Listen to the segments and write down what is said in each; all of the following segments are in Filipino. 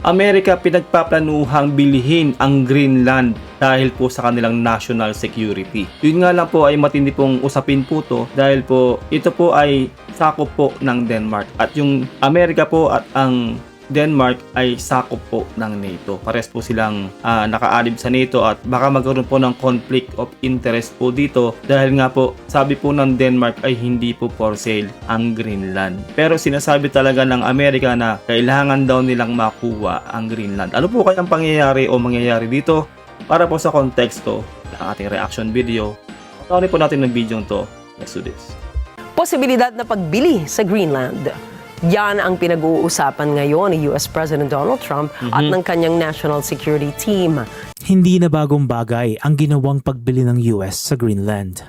Amerika pinagpaplanuhang bilhin ang Greenland dahil po sa kanilang national security. Yun nga lang po ay matindi pong usapin po to dahil po ito po ay sakop po ng Denmark at yung Amerika po at ang Denmark ay sakop po ng NATO. Pares po silang nakaalib sa NATO at baka magkaroon po ng conflict of interest po dito dahil nga po sabi po ng Denmark ay hindi po for sale ang Greenland. Pero sinasabi talaga ng Amerika na kailangan daw nilang makuha ang Greenland. Ano po kayang pangyayari o mangyayari dito? Para po sa konteksto ng ating reaction video, panoorin po natin ng video to. Let's do this. Posibilidad na pagbili sa Greenland. Yan ang pinag-uusapan ngayon ni US President Donald Trump at ng kanyang national security team. Hindi na bagong bagay ang ginawang pagbili ng US sa Greenland.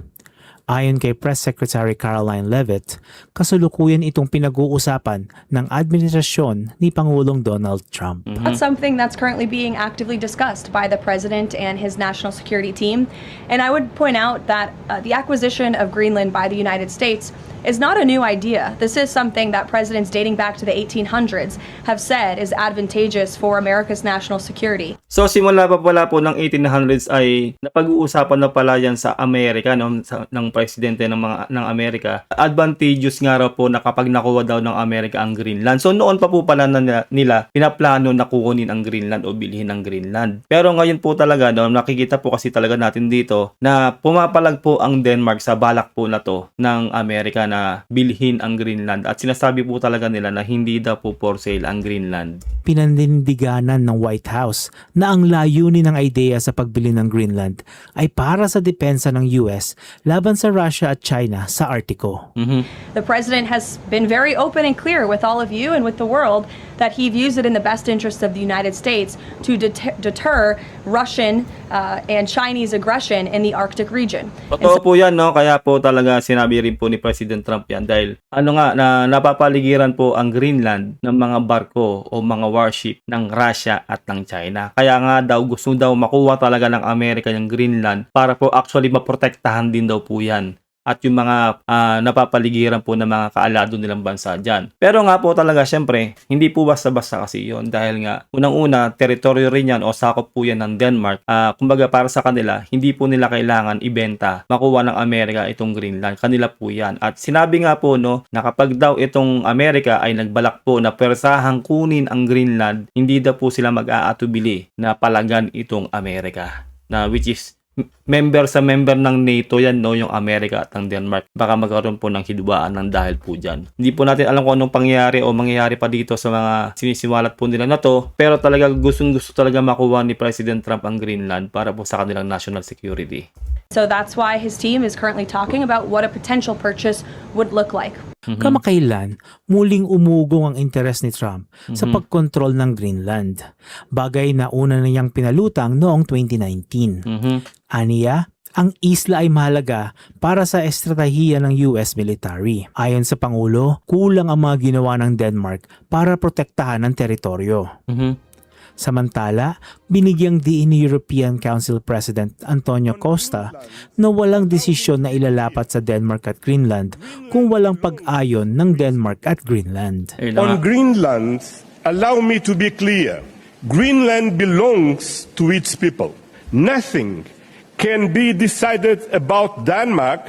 Ayon kay Press Secretary Caroline Leavitt, kasalukuyan itong pinag-uusapan ng administrasyon ni Pangulong Donald Trump. That's something that's currently being actively discussed by the president and his national security team. And I would point out that the acquisition of Greenland by the United States is not a new idea. This is something that presidents dating back to the 1800s have said is advantageous for America's national security. So simula pa pala po ng 1800s ay napag-uusapan na pala yan sa Amerika ng presidente ng Amerika. Advantageous nga raw po na kapag nakuha daw ng Amerika ang Greenland. So noon pa po pala nila pinaplano na kukunin ang Greenland o bilhin ang Greenland. Pero ngayon po talaga nakikita po kasi talaga natin dito na pumapalag po ang Denmark sa balak po na to ng Amerika na bilhin ang Greenland at sinasabi po talaga nila na hindi daw po for sale ang Greenland. Pinanindiganan ng White House na ang layunin ng ideya sa pagbili ng Greenland ay para sa depensa ng US laban sa Russia at China sa Artico. The president has been very open and clear with all of you and with the world that he views it in the best interest of the United States to deter Russian and Chinese aggression in the Arctic region. Totoo po yan, no? Kaya po talaga sinabi rin po ni President Trump yan dahil na napapaligiran po ang Greenland ng mga barko o mga warship ng Russia at ng China. Kaya nga daw gusto daw makuha talaga ng Amerika yung Greenland para po actually maprotektahan din daw po yan at yung mga napapaligiran po ng mga kaalado nilang bansa dyan. Pero nga po talaga, syempre, hindi po basta-basta kasi yon dahil nga, unang-una, teritoryo rin yan o sakop po yan ng Denmark. Kumbaga para sa kanila, hindi po nila kailangan ibenta, makuha ng Amerika itong Greenland. Kanila po yan. At sinabi nga po, no, na kapag daw itong Amerika ay nagbalak po na persahang kunin ang Greenland, hindi daw po sila mag-aatubili na palagan itong Amerika. Na which is member ng NATO yan, no, yung Amerika at ang Denmark. Baka magkaroon po ng hidwaan ng dahil po dyan. Hindi po natin alam kung anong pangyayari o mangyayari pa dito sa mga sinisiwalat po nila na to, pero talaga gustong-gusto talaga makuha ni President Trump ang Greenland para po sa kanilang national security. So that's why his team is currently talking about what a potential purchase would look like. Kamakailan, muling umugong ang interes ni Trump sa pagkontrol ng Greenland. Bagay na una na niyang pinalutang noong 2019. Aniya, ang isla ay mahalaga para sa estratehiya ng US military. Ayon sa Pangulo, kulang ang mga ginawa ng Denmark para protektahan ang teritoryo. Samantala, binigyang diin ni European Council President Antonio Costa na walang desisyon na ilalapat sa Denmark at Greenland kung walang pag-ayon ng Denmark at Greenland. On Greenland, allow me to be clear. Greenland belongs to its people. Nothing can be decided about Denmark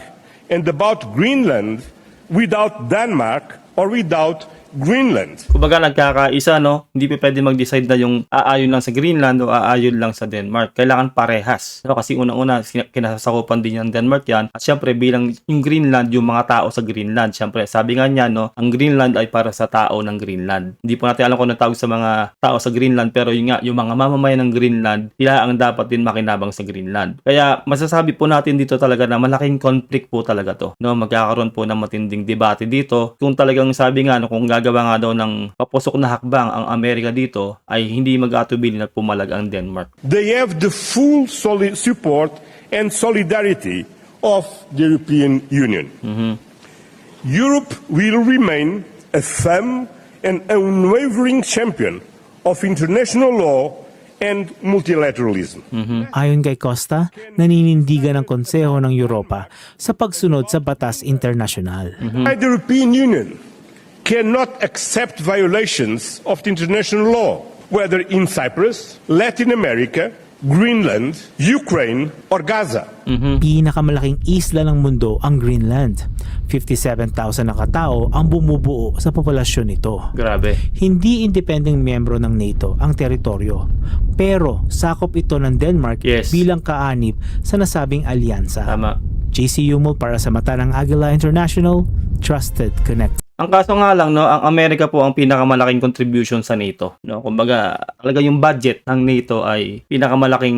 and about Greenland without Denmark or without Greenland. Kumbaga nagkakaisa, no? Hindi pa pwede mag-decide na yung aayon lang sa Greenland o aayon lang sa Denmark. Kailangan parehas. Pero kasi unang-una, kinasasakupan din ng Denmark yan. At syempre, bilang yung Greenland, yung mga tao sa Greenland. Syempre, sabi nga niya, no? Ang Greenland ay para sa tao ng Greenland. Hindi po natin alam kung ano tawag sa mga tao sa Greenland. Pero yung nga, yung mga mamamayan ng Greenland, sila ang dapat din makinabang sa Greenland. Kaya masasabi po natin dito talaga na malaking conflict po talaga to. No? Magkakaroon po ng matinding debate dito. Kung talagang sabi nga, no, kung gagawa nga daw ng papusok na hakbang ang Amerika dito ay hindi mag-atubili na pumalag ang Denmark. They have the full support and solidarity of the European Union. Europe will remain a firm and unwavering champion of international law and multilateralism. Ayon kay Costa, naninindigan ng Konseho ng Europa sa pagsunod sa batas internasyonal. The European Union cannot accept violations of the international law. whether in Cyprus, Latin America, Greenland, Ukraine, or Gaza. Pinakamalaking isla ng mundo ang Greenland. 57,000 na katao ang bumubuo sa populasyon nito. Grabe. Hindi independeng miyembro ng NATO ang teritoryo, pero sakop ito ng Denmark Yes. bilang kaanib sa nasabing alyansa. Tama. JC Yumo para sa Mata ng Agila International, Trusted Connect. Ang kaso nga lang, no, ang Amerika po ang pinakamalaking contribution sa NATO. No? Kumbaga, talaga yung budget ng NATO ay pinakamalaking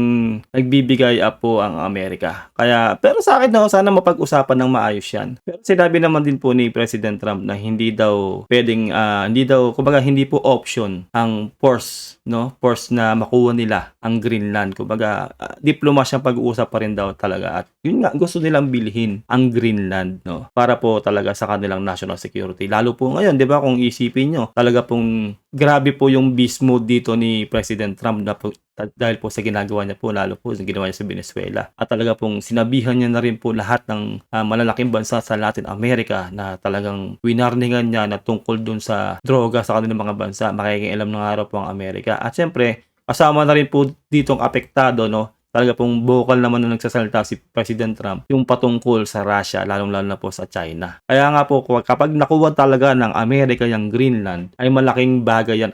nagbibigay up po ang Amerika. Kaya, pero sa akin, no, sana mapag-usapan ng maayos yan. Pero sinabi naman din po ni President Trump na hindi daw pwedeng, kumbaga, hindi po option ang force, no? Force na makuha nila ang Greenland. Kumbaga, diplomasyang pag-uusap pa rin daw talaga. At yun nga, gusto nilang bilhin ang Greenland, no? Para po talaga sa kanilang national security. Lalo po ngayon, 'di ba, kung isipin nyo, talaga pong grabe po yung beast mode dito ni President Trump na po, dahil po sa ginagawa niya po, lalo po sa ginawa niya sa Venezuela. At talaga pong sinabihan niya na rin po lahat ng malalaking bansa sa Latin America na talagang winarningan niya na tungkol dun sa droga sa kanilang mga bansa. Makikialam ng araw po ang Amerika. At syempre, kasama na rin po ditong apektado, no? Talaga pong vocal naman na nagsasalita si President Trump yung patungkol sa Russia, lalong-lalo na po sa China. Kaya nga po, kapag nakuha talaga ng Amerika yung Greenland, ay malaking bagay yan,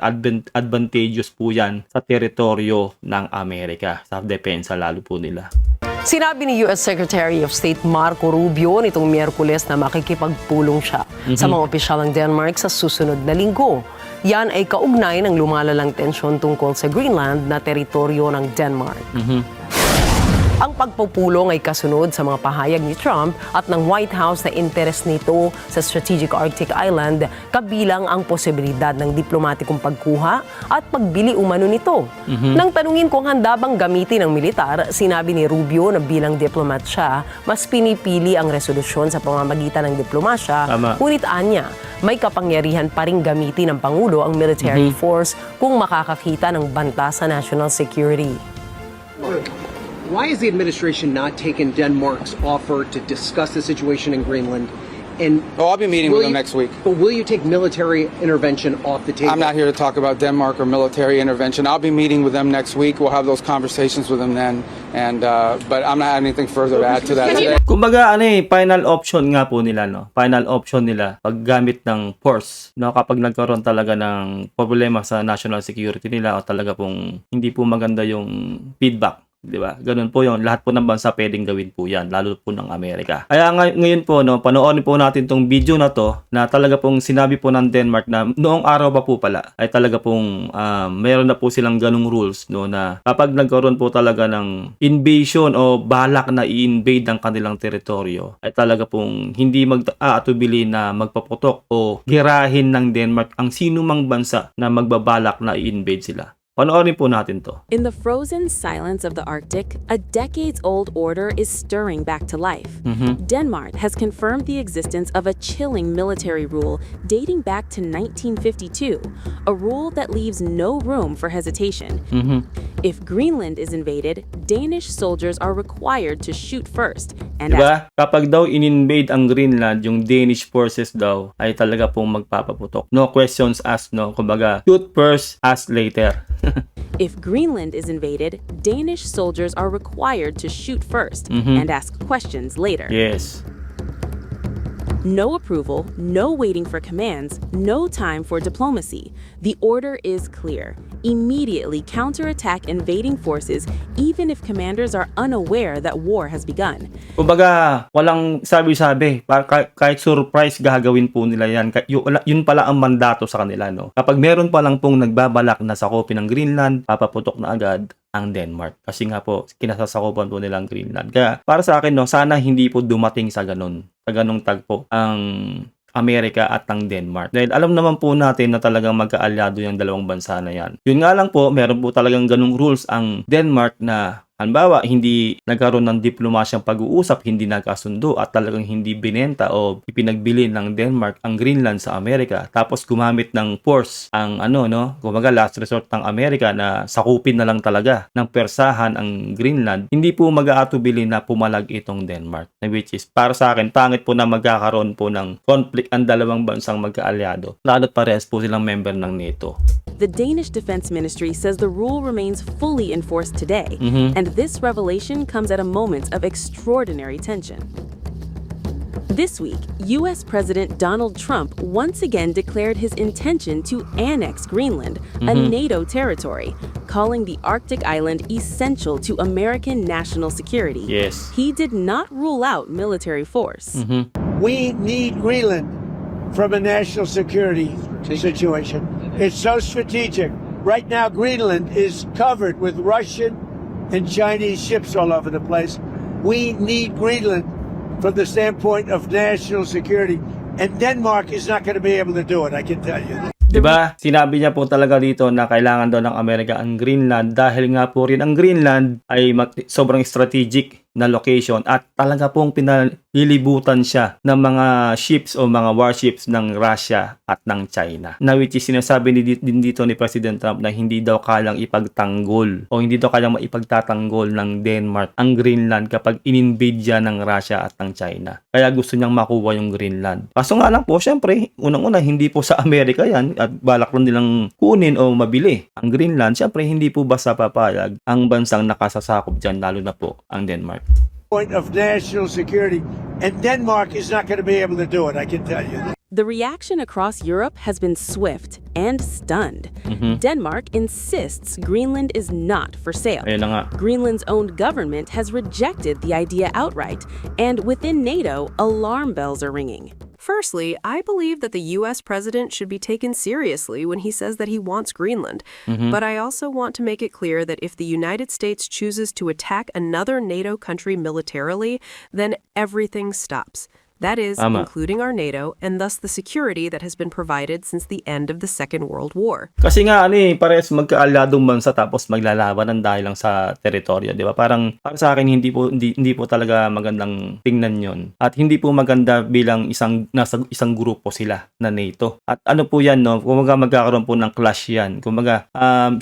advantageous po yan sa teritoryo ng Amerika, sa depensa lalo po nila. Sinabi ni U.S. Secretary of State Marco Rubio nitong Miyerkules na makikipagpulong siya sa mga opisyal ng Denmark sa susunod na linggo. Yan ay kaugnay ng lumalalang tensyon tungkol sa Greenland na teritoryo ng Denmark. Ang pagpupulong ay kasunod sa mga pahayag ni Trump at ng White House na interes nito sa strategic Arctic Island, kabilang ang posibilidad ng diplomatikong pagkuha at pagbili umano nito. Nang tanungin kung handa bang gamitin ng militar, sinabi ni Rubio na bilang diplomat siya, mas pinipili ang resolusyon sa pamamagitan ng diplomasya, Tama. ngunit anya, may kapangyarihan pa ring gamitin ng Pangulo ang military force kung makakakita ng banta sa national security. Why has the administration not taken Denmark's offer to discuss the situation in Greenland? And Oh, I'll be meeting with them next week. But will you take military intervention off the table? I'm not here to talk about Denmark or military intervention. I'll be meeting with them next week. We'll have those conversations with them then. And but I'm not having anything further to add to that today. Kumbaga, final option nga po nila, no? Final option nila, paggamit ng force, no? Kapag nagkaroon talaga ng problema sa national security nila o talaga pong hindi po maganda yung feedback. Di ba? Ganun po yun. Lahat po ng bansa pwedeng gawin po yan, lalo po ng Amerika. Kaya ngayon po, no, panoorin po natin tong video na to na talaga pong sinabi po ng Denmark na noong araw pa po pala ay talaga pong meron na po silang ganung rules, no, na kapag nagkaroon po talaga ng invasion o balak na i-invade ang kanilang teritoryo ay talaga pong hindi mag-aatubili na magpaputok o girahin ng Denmark ang sinumang bansa na magbabalak na i-invade sila. Panoorin po natin to. In the frozen silence of the Arctic, a decades-old order is stirring back to life. Denmark has confirmed the existence of a chilling military rule dating back to 1952, a rule that leaves no room for hesitation. If Greenland is invaded, Danish soldiers are required to shoot first and Diba? Kapag daw in-invade ang Greenland, yung Danish forces daw ay talaga pong magpapaputok. No questions asked, no? Kumbaga, shoot first, ask later. If Greenland is invaded, Danish soldiers are required to shoot first and ask questions later. Yes. No approval, no waiting for commands, no time for diplomacy. The order is clear. Immediately counterattack invading forces even if commanders are unaware that war has begun. Kumbaga, walang sabi-sabi. Kahit surprise, gagawin po nila yan. Yun pala ang mandato sa kanila, no? Kapag meron pa lang pong nagbabalak na sakupin ng Greenland, papaputok na agad ang Denmark. Kasi nga po, kinasasakupan po nilang Greenland. Kaya, para sa akin, no, sana hindi po dumating sa ganun. Sa ganung tagpo ang Amerika at ang Denmark. Dahil alam naman po natin na talagang magkaalyado yung dalawang bansa na yan. Yun nga lang po, meron po talagang ganung rules ang Denmark na halimbawa, hindi nagkaroon ng diplomasyang pag-uusap, hindi nagkasundo at talagang hindi binenta o ipinagbili ng Denmark ang Greenland sa Amerika. Tapos gumamit ng force ang kumbaga last resort ng Amerika na sakupin na lang talaga ng persahan ang Greenland. Hindi po mag-aatubili na pumalag itong Denmark. Which is, para sa akin, pangit po na magkakaroon po ng conflict ang dalawang bansang magkaalyado. Lalo't parehas po silang member ng NATO. the Danish Defense Ministry says the rule remains fully enforced today, and this revelation comes at a moment of extraordinary tension. This week, U.S. President Donald Trump once again declared his intention to annex Greenland, a NATO territory, calling the Arctic island essential to American national security. Yes. He did not rule out military force. We need Greenland from a national security situation. It's so strategic. Right now, Greenland is covered with Russian and Chinese ships all over the place. We need Greenland from the standpoint of national security. And Denmark is not going to be able to do it, I can tell you. Diba? Sinabi niya po talaga dito na kailangan daw ng Amerika ang Greenland dahil nga po rin ang Greenland ay sobrang strategic na location at talaga pong pinalilibutan siya ng mga ships o mga warships ng Russia at ng China. Na which is sinasabi din dito ni President Trump na hindi daw kayang ipagtanggol o hindi daw kayang maipagtatanggol ng Denmark ang Greenland kapag in-invade siya ng Russia at ng China. Kaya gusto niyang makuha yung Greenland. Kaso nga lang po, syempre, unang-una hindi po sa Amerika yan at balak lang nilang kunin o mabili. Ang Greenland, syempre hindi po basta papayag ang bansang nakasasakop dyan, lalo na po ang Denmark. Point of national security. And Denmark is not going to be able to do it, I can tell you. The reaction across Europe has been swift and stunned. Denmark insists Greenland is not for sale. Ayun na nga. Greenland's own government has rejected the idea outright, and within NATO, alarm bells are ringing. Firstly, I believe that the U.S. president should be taken seriously when he says that he wants Greenland. But I also want to make it clear that if the United States chooses to attack another NATO country militarily, then everything stops. That is, Tama. including our NATO, and thus the security that has been provided since the end of the Second World War. Kasi nga parehas magkaaladong bansa tapos maglalaban ng dahil lang sa teritoryo, 'di ba? Parang para sa akin hindi po talaga magandang tingnan 'yon. At hindi po maganda bilang isang grupo sila na NATO. At ano po 'yan, no? Kumaga magkakaroon po ng clash 'yan. Kumaga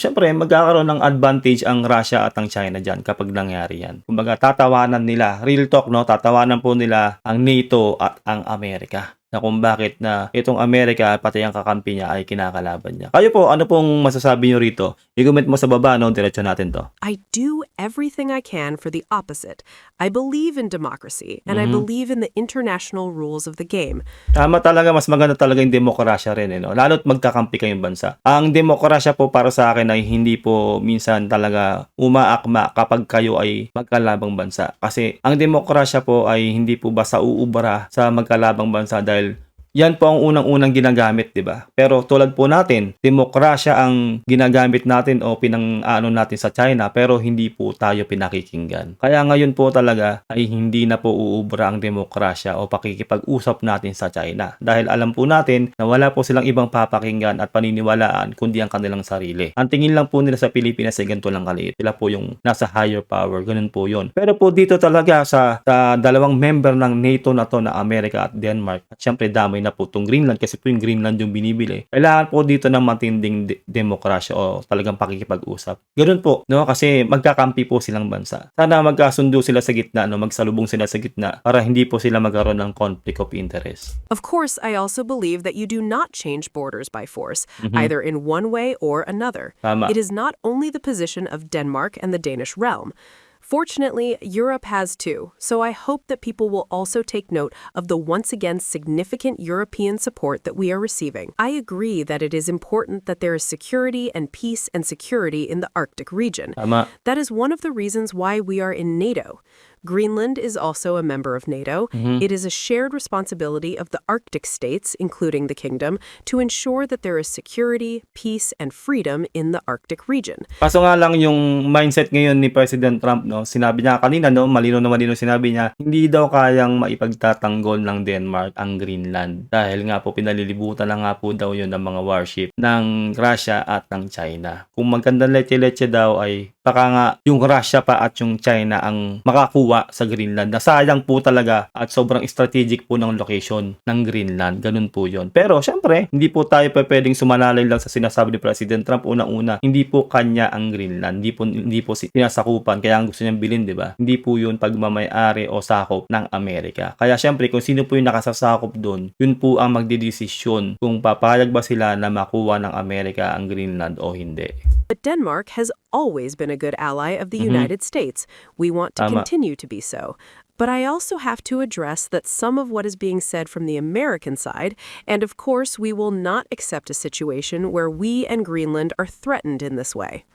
syempre magkakaroon ng advantage ang Russia at ang China diyan kapag nangyari 'yan. Kumaga tatawanan nila, real talk, no? Tatawanan po nila ang NATO at ang Amerika. Na kung bakit na itong Amerika pati ang kakampi niya ay kinakalaban niya. Kayo po, ano pong masasabi niyo rito? I-comment mo sa baba, no? Diretso natin to. I do everything I can for the opposite. I believe in democracy, and I believe in the international rules of the game. Tama talaga, mas maganda talaga yung demokrasya rin, no? Lalo't magkakampi kayong bansa. Ang demokrasya po para sa akin ay hindi po minsan talaga umaakma kapag kayo ay magkalabang bansa. Kasi ang demokrasya po ay hindi po basta uubra sa magkalabang bansa dahil yan po ang unang-unang ginagamit, di ba? Pero tulad po natin, demokrasya ang ginagamit natin o pinang-ano natin sa China pero hindi po tayo pinakikinggan. Kaya ngayon po talaga ay hindi na po uubra ang demokrasya o pakikipag-usap natin sa China. Dahil alam po natin na wala po silang ibang papakinggan at paniniwalaan kundi ang kanilang sarili. Ang tingin lang po nila sa Pilipinas ay ganito lang kaliit. Sila po yung nasa higher power, ganun po yun. Pero po dito talaga sa dalawang member ng NATO na to na Amerika at Denmark, at syempre damay na po itong Greenland kasi po yung Greenland yung binibili. Kailangan po dito ng matinding demokrasya o talagang pakikipag-usap. Ganun po, no? Kasi magkakampi po silang bansa. Sana magkasundo sila sa gitna, no? Magsalubong sila sa gitna para hindi po sila magkaroon ng conflict of interest. Of course, I also believe that you do not change borders by force, either in one way or another. Tama. It is not only the position of Denmark and the Danish realm. Fortunately, Europe has too, so I hope that people will also take note of the once again significant European support that we are receiving. I agree that it is important that there is security and peace and security in the Arctic region. Tama. That is one of the reasons why we are in NATO. Greenland is also a member of NATO. It is a shared responsibility of the Arctic states, including the kingdom, to ensure that there is security, peace, and freedom in the Arctic region. Kaso nga lang yung mindset ngayon ni President Trump, no, sinabi niya kanina, no, malino sinabi niya, hindi daw kayang maipagtatanggol ng Denmark ang Greenland. Dahil nga po pinalilibutan na nga po daw yun ng mga warship ng Russia at ng China. Kung magandang letse-letse daw ay baka nga yung Russia pa at yung China ang makakuha sa Greenland. Nasayang po talaga at sobrang strategic po ng location ng Greenland. Ganun po yon. Pero syempre, hindi po tayo pwedeng sumalalay lang sa sinasabi ni President Trump. Una-una, hindi po kanya ang Greenland. Hindi po sinasakupan. Kaya ang gusto niyang bilhin, di ba? Hindi po yun pagmamayari o sakop ng Amerika. Kaya syempre, kung sino po yung nakasasakop doon, yun po ang magdidesisyon kung papayag ba sila na makuha ng Amerika ang Greenland o hindi. But Denmark has always been a good ally of the United States. We want to Tama. continue to be so. But I also have to address that some of what is being said from the American side, and of course we will not accept a situation where we and Greenland are threatened in this way.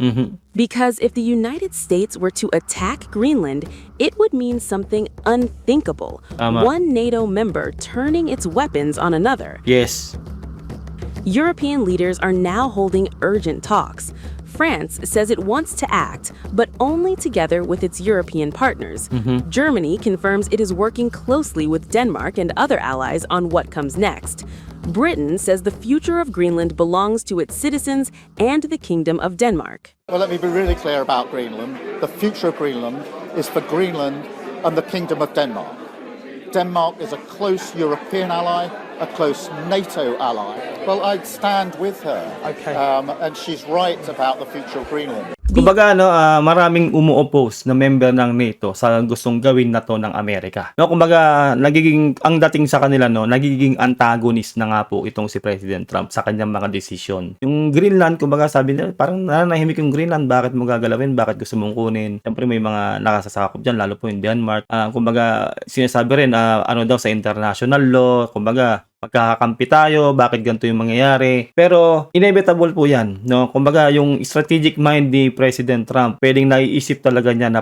Because if the United States were to attack Greenland, it would mean something unthinkable. Tama. One NATO member turning its weapons on another. Yes. European leaders are now holding urgent talks. France says it wants to act, but only together with its European partners. Germany confirms it is working closely with Denmark and other allies on what comes next. Britain says the future of Greenland belongs to its citizens and the Kingdom of Denmark. Well, let me be really clear about Greenland. The future of Greenland is for Greenland and the Kingdom of Denmark. Denmark is a close European ally, a close NATO ally. Well, I'd stand with her. Okay. And she's right about the future of Greenland. Kumbaga maraming umu-oppose na member ng NATO sa gustong gawin na to ng Amerika. No, kumbaga ang dating sa kanila nagiging antagonist na nga po itong si President Trump sa kanyang mga desisyon. Yung Greenland, kumbaga sabi nila, parang nananahimik yung Greenland, bakit mo gagalawin, bakit gusto mong kunin? Siyempre may mga nakasasakop diyan, lalo po yung Denmark. Kumbaga sinasabi rin daw sa international law, kumbaga magkakakampi tayo, bakit ganito yung mangyayari. Pero inevitable po yan, no? Kumbaga yung strategic mind ni President Trump, pwedeng naiisip talaga niya na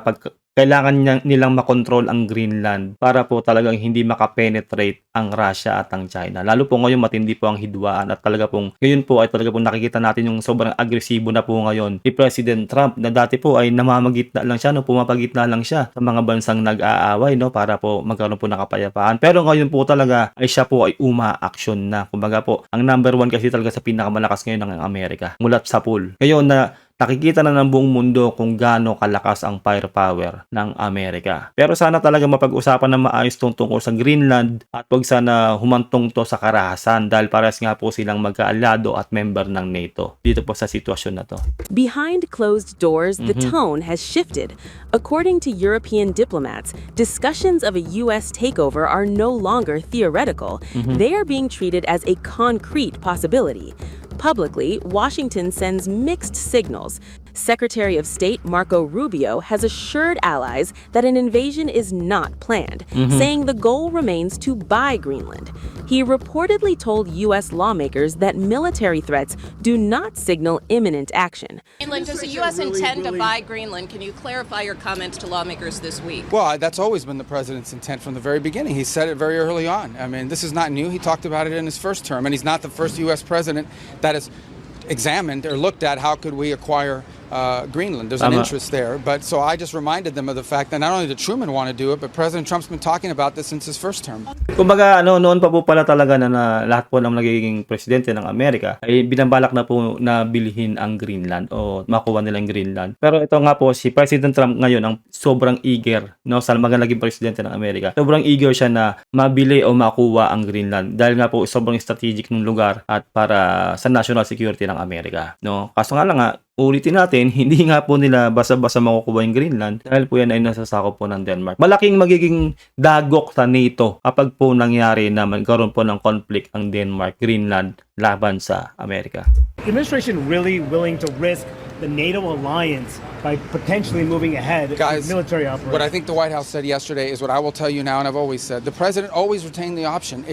kailangan nilang makontrol ang Greenland para po talagang hindi makapenetrate ang Russia at ang China. Lalo po ngayon matindi po ang hidwaan at talaga pong ngayon po ay talaga pong nakikita natin yung sobrang agresibo na po ngayon ni President Trump na dati po ay namamagitna lang siya, pumapagitna lang siya sa mga bansang nag-aaway, para po magkaroon po ng kapayapaan. Pero ngayon po talaga ay siya po ay uma-action na. Kumbaga po, ang number one kasi talaga sa pinakamalakas ngayon ng Amerika, mulat sa pool. Ngayon na nakikita na ng buong mundo kung gaano kalakas ang firepower ng Amerika. Pero sana talaga mapag-usapan na maayos tungkol sa Greenland at wag sana humantong to sa karahasan dahil parehas nga po silang magkaalado at member ng NATO dito po sa sitwasyon na to. Behind closed doors, the tone has shifted. According to European diplomats, discussions of a U.S. takeover are no longer theoretical. They are being treated as a concrete possibility. Publicly, Washington sends mixed signals. Secretary of State Marco Rubio has assured allies that an invasion is not planned, saying the goal remains to buy Greenland. He reportedly told U.S. lawmakers that military threats do not signal imminent action. Does the U.S. intend to buy Greenland? Can you clarify your comments to lawmakers this week? Well, that's always been the president's intent from the very beginning. He said it very early on. I mean, this is not new. He talked about it in his first term, and he's not the first U.S. president that has examined or looked at how could we acquire Greenland. There's an interest there. But so I just reminded them of the fact that not only did Truman want to do it, but President Trump's been talking about this since his first term. Kumbaga noon pa po pala talaga na lahat po ng nagiging presidente ng Amerika ay binabalak na po na bilhin ang Greenland o makuha nilang Greenland. Pero ito nga po si President Trump ngayon ang sobrang eager sa mga naging presidente ng Amerika. Sobrang eager siya na mabili o makuha ang Greenland dahil nga po sobrang strategic ng lugar at para sa national security ng Amerika. Kaso nga lang ulitin natin, hindi nga po nila basa-basa makukuha yung Greenland dahil po yan ay nasasakop po ng Denmark. Malaking magiging dagok sa NATO kapag po nangyari na magkaroon po ng conflict ang Denmark, Greenland laban sa Amerika. The administration really willing to risk the NATO alliance by potentially moving ahead Guys, with military operations? What I think the White House said yesterday is what I will tell you now, and I've always said. The president always retained the option.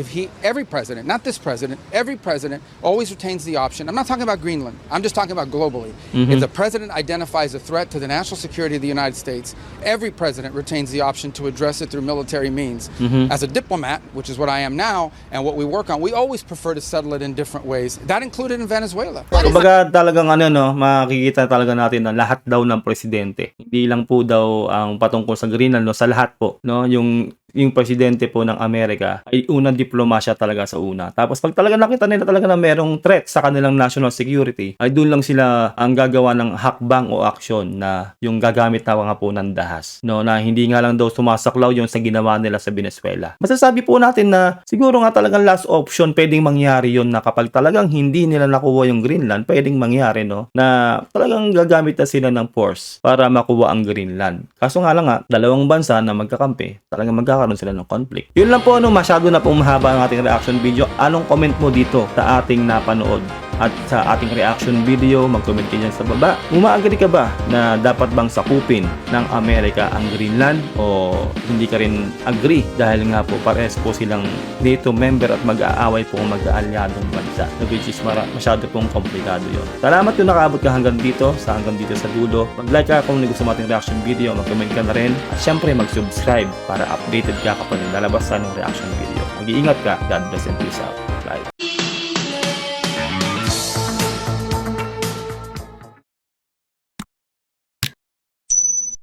Every president, not this president, every president always retains the option. I'm not talking about Greenland. I'm just talking about globally. If the president identifies a threat to the national security of the United States, every president retains the option to address it through military means. As a diplomat, which is what I am now, and what we work on, we always prefer to settle it in different ways. That included in Venezuela. Kumbaga talagang makikita talaga natin na lahat daw ng presidente. Hindi lang po daw ang patungkol sa Greenland, sa lahat po, yung yung presidente po ng Amerika ay unang diplomasya talaga sa una. Tapos pag talaga nakita nila talaga na merong threat sa kanilang national security, ay doon lang sila ang gagawa ng hakbang o aksyon na yung gagamit na nga po ng dahas. No, na hindi nga lang daw sumasaklaw yung sa ginawa nila sa Venezuela. Masasabi po natin na siguro nga talagang last option pwedeng mangyari yun na kapag talagang hindi nila nakuha yung Greenland, pwedeng mangyari, no, na talagang gagamit na sila ng force para makuha ang Greenland. Kaso nga lang nga, dalawang bansa na magkakampi, talagang magkakaroon sila ng conflict. Yun lang po, masyado na pong mahaba ang ating reaction video. Anong comment mo dito sa ating napanood at sa ating reaction video? Mag-comment ka dyan sa baba. Umaagree ka ba na dapat bang sakupin ng Amerika ang Greenland o hindi ka rin agree dahil nga po pares po silang NATO member at mag-aaway po ang mag-aalyadong bansa, which is masyado pong komplikado yun. Salamat kung nakaabot ka hanggang dito sa dulo. Mag-like ka kung gusto mo ating reaction video, mag-comment ka na rin at syempre mag-subscribe para updated ka kapag lalabas sa ng reaction video. Mag-iingat ka. God bless and peace out.